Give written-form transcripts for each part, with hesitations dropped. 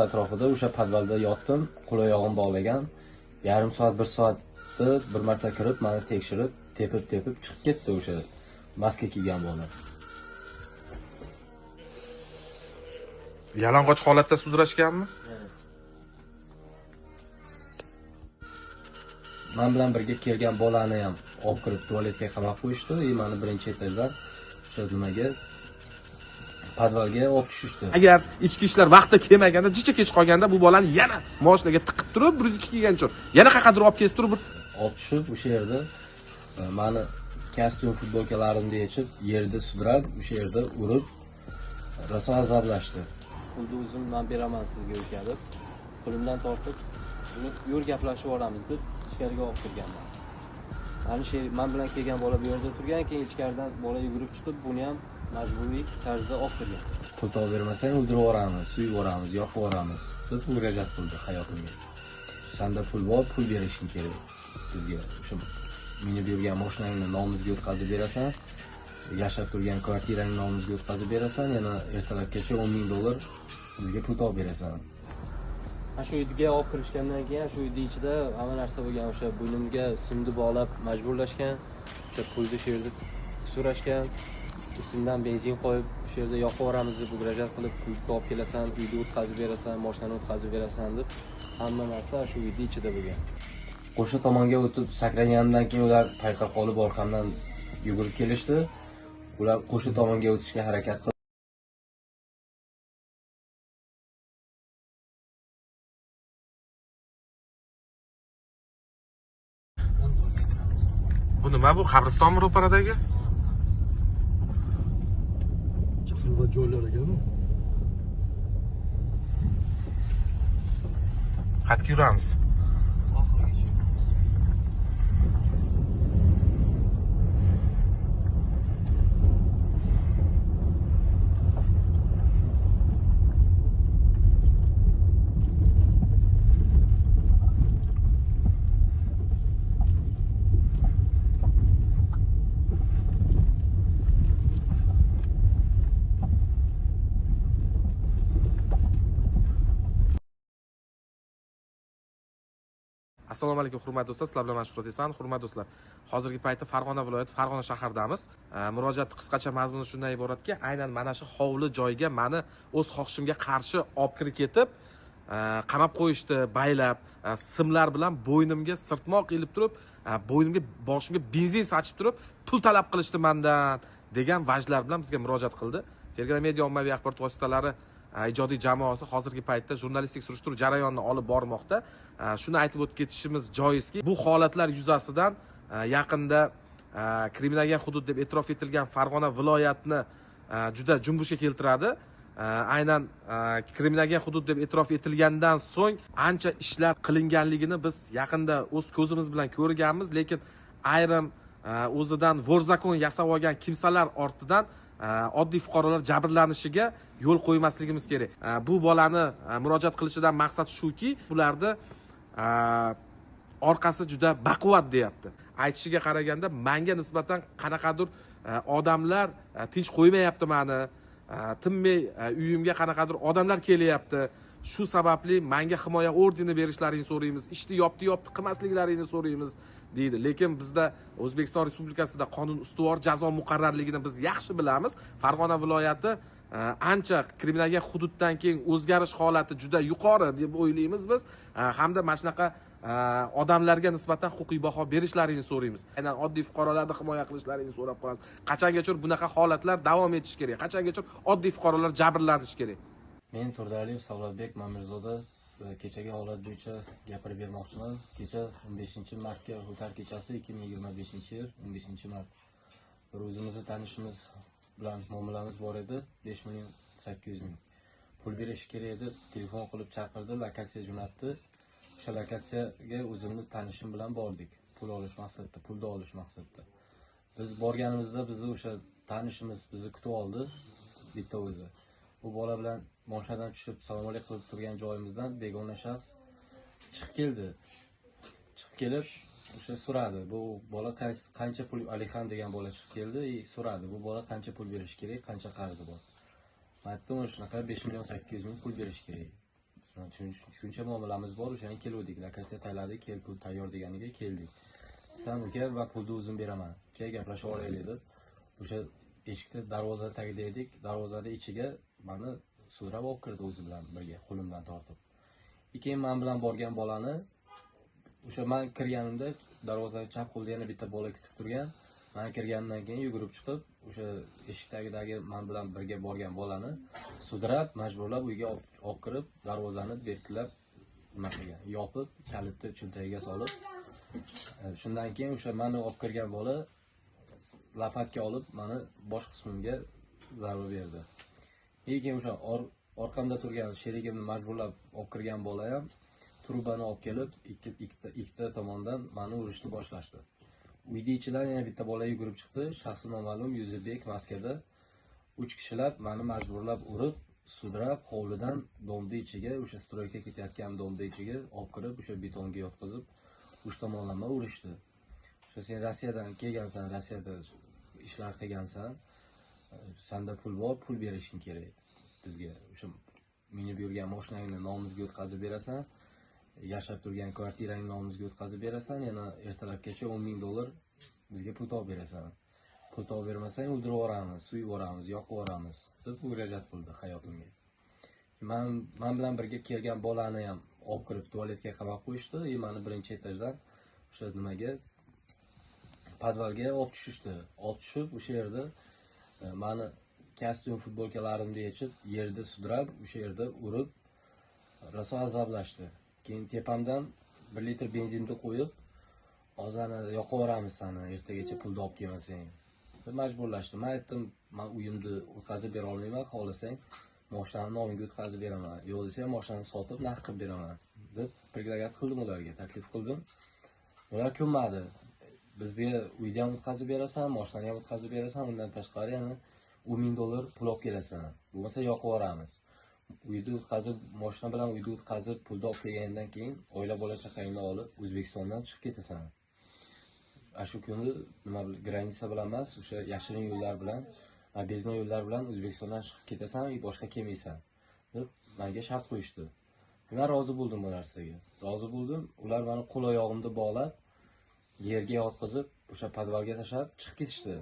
atrofida o'sha podvalda yotdim, qo'l oyog'im bog'lagan. Yarim soat, 1 soatda bir marta kirib, meni tekshirib, tepib chiqib ketdi o'sha maska kiygan bola. Yalang'och holatda sudrashganmi? Men bilan birga kelgan bolani ham olib kirib tualetga qamab qo'yishdi. Meni birinchi etajdan o'sha nimaga podvalga olib tushishdi. Agar ichki ishlar vaqtida kelmaganda, jicha kech qolganda bu bolani yana mashinaga tiqib turib, 102 kelgancha yana qayerdir olib kelib turib, olib tushib o'sha yerda meni kostyum futbolkalarimni yechib, yerda sudrab, o'sha yerda urib, rosa azoblashdi. Pulni o'zim men beraman sizga o'sha deb, qo'limdan tortib, yur gaplashib olamiz deb ichkariga olib kirganman. Men bilan kelgan bola bu yerda turgan, keyin ichkaridan bola yugurib chiqib, buni ham majburiy tarzda olib kirgan. Pul topib bermasang o'ldirib yuboramiz, suyib yuboramiz, yoqib yuboramiz deb murojaat qildi hayotimga. Senda pul bor, pul berishing kerak bizga. Shu minib yurgan mashinangni nomimizga o'tkazib berasan, yashab turgan kvartirangni nomimizga o'tkazib berasan, yana ertalabgacha $10,000 bizga pul topib berasan. Shu uyga olib kirishgandan keyin shu uyning ichida hamma narsa bo'lgan, o'sha bo'ynimga simni bog'lab majburlashgan, o'sha pulni shu yerda so'rashgan, ustimdan benzin qo'yib, shu yerda yoqib yuboramiz deb murojaat qilib, pul topib kelasan, uyni o'tkazib berasan, mashinani o'tkazib berasan deb hamma narsa shu uyning ichida bo'lgan. Qo'sha tomonga o'tib sakragandan keyin ular payqab qolib orqamdan yugurib kelishdi. Ular qo'sha tomonga o'tishga harakat qildi. bu nima bu qabristonmi ro'paradagi? Xilvat joylar ekan-ku. Qayerga yuramiz? Assalomu alaykum hurmatli do'stlar, sizlar bilan Mashhur Esan. Hurmatli do'stlar, hozirgi paytda Farg'ona viloyati Farg'ona shahardamiz. Murojaat qisqacha mazmuni shundan iboratki, aynan mana shu hovli joyga meni o'z xohishimga qarshi olib kirib ketib, qamab qo'yishdi, baylab, simlar bilan bo'ynimga sirtmoq ilib turib, bo'ynimga, boshimga benzin sachib turib, pul talab qilishdi mendan degan vajlar bilan bizga murojaat qildi. Telegram media ommaviy axborot vositalari ijodiy jamoasi hozirgi paytda jurnalistik surishtiruv jarayonini olib bormoqda. Shuni aytib o'tib ketishimiz joizki, bu holatlar yuzasidan yaqinda kriminalga hudud deb e'tirof etilgan Farg'ona viloyatini juda junbushga keltiradi. Aynan kriminalga hudud deb e'tirof etilgandan so'ng ancha ishlar qilinganligini biz yaqinda o'z ko'zimiz bilan ko'rganmiz, lekin ayrim o'zidan vorzakon yasab olgan kimsalar ortidan oddiy fuqarolar jabrlanishiga yo'l qo'ymasligimiz kerak. Bu bolani murojaat qilishidan maqsad shuki, ularni orqasi juda baquvvat deyapti. Aytishiga qaraganda menga nisbatan qanaqadir odamlar tinch qo'ymayapti meni, tinmay uyimga qanaqadir odamlar kelyapti. Shu sababli menga himoya ordeni berishlarini so'raymiz, ishni yopti qilmasliklarini so'raymiz deydi. Lekin bizda O'zbekiston Respublikasida qonun ustuvor jazo muqarrarligini biz yaxshi bilamiz. Farg'ona viloyati ancha kriminalga hududdan keyin o'zgarish holati juda yuqori deb o'ylaymiz biz. Hamda mana shunaqa odamlarga nisbatan huquqiy baho berishlarini so'raymiz. Aynan oddiy fuqarolarni himoya qilishlarini so'rab qolamiz. Qachongacha bunaqa holatlar davom etishi kerak? Qachongacha oddiy fuqarolar jabrlanishi kerak? Men Turdialiyev Savlatbek Mamirzoda kechagi holat bo'yicha gapirib bermoqchiman. Kecha 15-martga o'tar kechasi 2025-yil 15-mart. Bir o'zimizni tanishimiz bilan muomalamiz bor edi. 5,800,000 pul berish kerak edi. Telefon qilib chaqirdi, lokatsiya jo'natdi. O'sha lokatsiyaga o'zimni tanishim bilan bordik. Pul olish maqsadida, pulni olish maqsadida. Biz borganimizda bizni o'sha tanishimiz bizni kutib oldi, bitta o'zi. Bu bola bilan mashinadan tushib salom alaykum qilib turgan joyimizdan begona shaxs chiqib keldi. Chiqib kelib o'sha so'radi. Bu bola qancha pul, Alixan degan bola chiqib keldi, so'radi. Bu bola qancha pul berish kerak, qancha qarzi bor. Men aytdim, shunaqa 5,800,000 pul berish kerak. Shuncha muomalamiz bor, o'shani keluvdik, lokatsiya tayyorladik, kel pul tayyor deganiga keldik. San uka va pulni o'zim beraman. Kel gaplashib olaylik deb o'sha eshikda darvoza tagida edik, darvozani ichiga meni sudrab olib kirdi o'zi bilan birga, qo'limdan tortib. Keyin men bilan borgan bolani o'sha men kirganimda darvozaning chap qo'lida yana bitta bola kutib turgan. Men kirgandan keyin yugurib chiqib, o'sha eshik tagidagi men bilan birga borgan bolani sudrab, majburlab uyga olib kirib, darvozani berkilab nima qilgan, yopib, kalitni cho'ntagiga solib, shundan keyin o'sha meni olib kirgan bola lapatga olib meni bosh qismimga zarba berdi. Keyin o'sha orqamda turgan sherigimni majburlab olib kirgan bola ham trubani olib kelib, ikkita tomondan meni urishni boshlashdi. Uyda ichidan yana bitta bola yugurib chiqdi, shaxsi noma'lum, yuzi bek, maskada. 3 kishilar meni majburlab urib, sudrab, hovlidan domni ichiga, o'sha stroyga ketayotgan domni ichiga olib kirib, o'sha betonga yotqizib, 3 tomonlama urishdi. O'sha sen Rossiyadan kelgansan, Rossiyada ishlar qilgansan, senda pul bor, pul berishing kerak bizga. O'sha minib yurgan mashinangni nomimizga o'tkazib berasan, yashab turgan kvartirangni nomimizga o'tkazib berasan, yana ertalabgacha $10,000 bizga pul topib berasan. Pul topib bermasang o'ldirib yuboramiz, suyib yuboramiz, yoqib yuboramiz deb murojaat qildi hayotimga. Men bilan birga kelgan bolani ham olib kirib tualetga qamab qo'yishdi. Meni birinchi etajdan o'sha nimaga podvalga olib tushishdi. Olib tushib o'sha yerda meni kostyum futbolkalarimni yechib, yerda sudrab, o'sha yerda urib, rosa azoblashdi. Keyin tepamdan 1 litr benzinni qo'yib, "Hozir yoqib yuboramiz seni, ertagacha pulni olib kelmasang." deb majburlashdi. Men aytdim, "Men uyimni o'tkazib bera olmayman, xohlasang mashinamni nomingga o'tkazib beraman. Yo'q desang mashinamni sotib naqd qilib beraman" deb preglagat qildim ularga, taklif qildim. Ular ko'nmadi. Bizga uyda ham o'tkazib berasan, mashinani ham o'tkazib berasan, undan tashqari yana $10,000 pul olib kelasan. Bo'lmasa yoqib yuboramiz. Uyda o'tkazib, mashina bilan uyda o'tkazib, pulni olib kelgandan keyin oila bola chaqangni olib O'zbekistondan chiqib ketasan. Shu kuni nima granitsa bilan emas, o'sha yashirin yo'llar bilan, bezno yo'llar bilan O'zbekistondan chiqib ketasan, boshqa kelmaysan deb menga shart qo'yishdi. Men rozi bo'ldim bu narsaga. Rozi bo'ldim. Ular meni qo'l oyog'imni bog'lab, yerga yotqizib, o'sha podvalga tashlab chiqib ketishdi.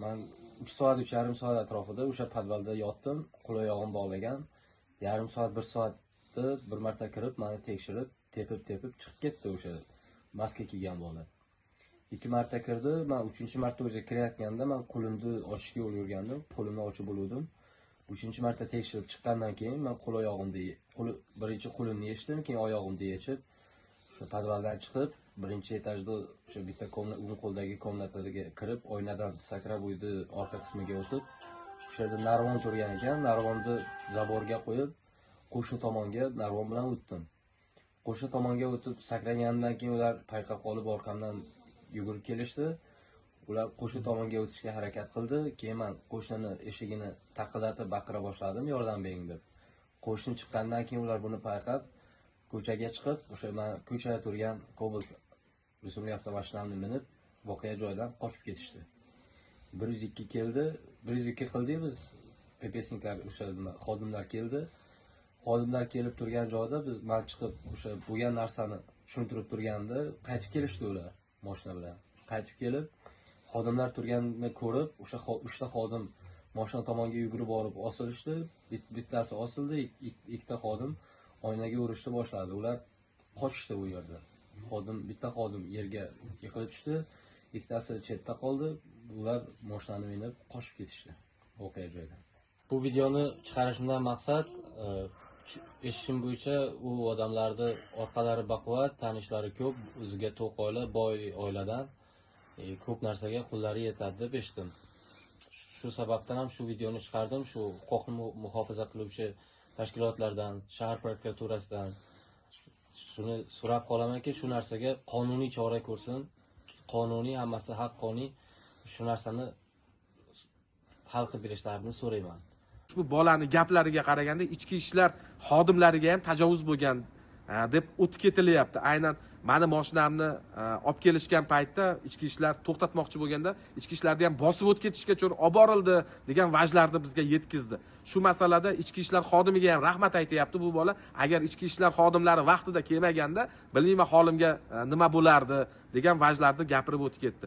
Men 3 soat, 3,5 soat atrofida o'sha podvalda yotdim, qo'l oyog'im bog'lagan. Yarim soat, 1 soatda bir marta kirib, meni tekshirib, tepib chiqib ketdi o'sha maska kiygan bola. 2 marta kirdi, men 3-marta o'sha kirayotganda men qo'limni ochishga yo'l yurgandim, qo'limni ochib bo'ldim. 3-marta tekshirib chiqqandan keyin men qo'l oyog'imni, birinchi qo'limni yechdim, keyin oyog'imni yechib, o'sha podvaldan chiqib, birinchi etajda o'sha bitta o'ng qo'ldagi komnataga kirib, oynadan sakrab uyni orqa qismiga o'tib, o'sha yerda narvon turgan ekan, narvonni zaborga qo'yib, qo'shni tomonga narvon bilan o'tdim. Qo'shni tomonga o'tib sakragandan keyin ular payqab qolib orqamdan yugurib kelishdi. Ular qo'shni tomonga o'tishga harakat qildi. Keyin men qo'shnini eshigini taqillatib baqira boshladim, yordam bering deb. Qo'shni chiqqandan keyin ular buni payqab, ko'chaga chiqib, o'sha men ko'chada turgan Cobalt rusumli avtomashinamni minib, voqea joyidan qochib ketishdi. 102 keldi, 102 qildik biz. PPSniklar o'sha xodimlar keldi. Xodimlar kelib turgan joyda biz men chiqib o'sha bo'lgan narsani tushuntirib turganda qaytib kelishdi ular mashina bilan. Qaytib kelib, xodimlar turganini ko'rib, o'sha 3 ta xodim mashina tomonga yugurib borib osilishdi. Bittasi osildi, ikkita xodim oynaga urishni boshladi. Ular qochishdi u yerda. Bitta xodim yerga yiqilib tushdi, ikkitasi chetda qoldi. Ular mashinani minib qochib ketishdi voqea joyidan. Bu videoni chiqarishimdan maqsad eshitishim bo'yicha u odamlarni orqalari baquvvat, tanishlari ko'p, o'ziga to'q oila, boy oiladan ko'p narsaga qo'llari yetadi deb eshitdim. Shu sababdan ham shu videoni chiqardim. Shu huquqni muhofaza qiluvchi tashkilotlardan, shahar prokuraturasidan shuni so'rab qolamanki, shu narsaga qonuniy chora ko'rsin, qonuniy, hammasi haqqoniy shu narsani hal qilib berishlarini so'rayman. Ushbu bolani gaplariga qaraganda ichki ishlar xodimlariga ham tajovuz bo'lgan deb o'tib ketilyapti. Aynan mani mashinamni olib kelishgan paytda ichki ishlar to'xtatmoqchi bo'lganda ichki ishlarni ham bosib o'tib ketishgacha olib borildi degan vajlarni bizga yetkazdi. Shu masalada ichki ishlar xodimiga ham rahmat aytyapti bu bola. Agar ichki ishlar xodimlari vaqtida kelmaganda bilmayman holimga nima bo'lardi degan vajlarni gapirib o'tib ketdi.